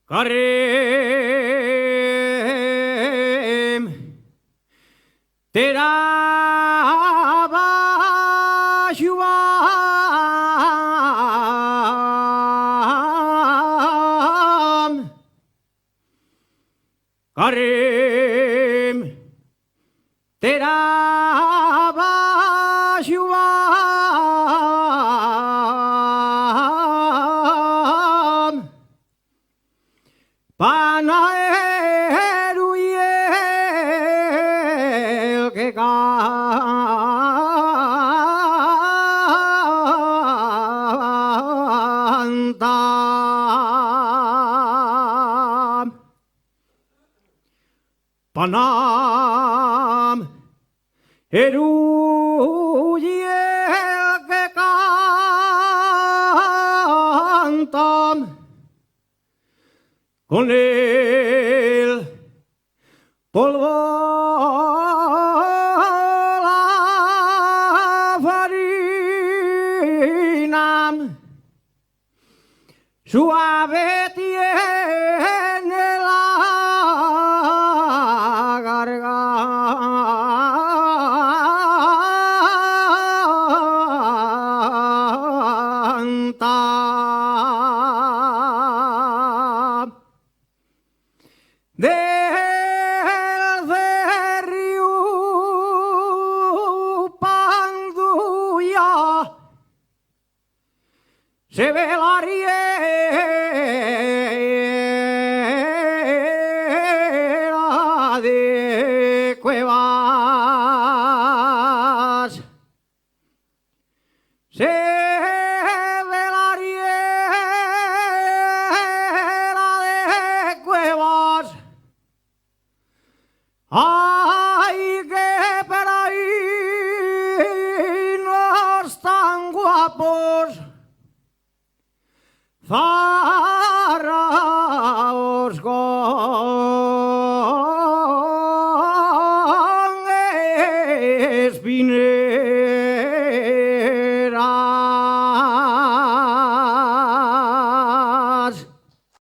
Carem Tera Bajuam Carem Tera Bajuam Panaero y el que canta. Panam Eru y el que canta. Con el polvo la farina suave tiene la garganta. Del río Panduya se ve la riera de Cuevas. Se ve la riera de Cuevas. Ay, que por ahí no están guapos, zaraos con espinas.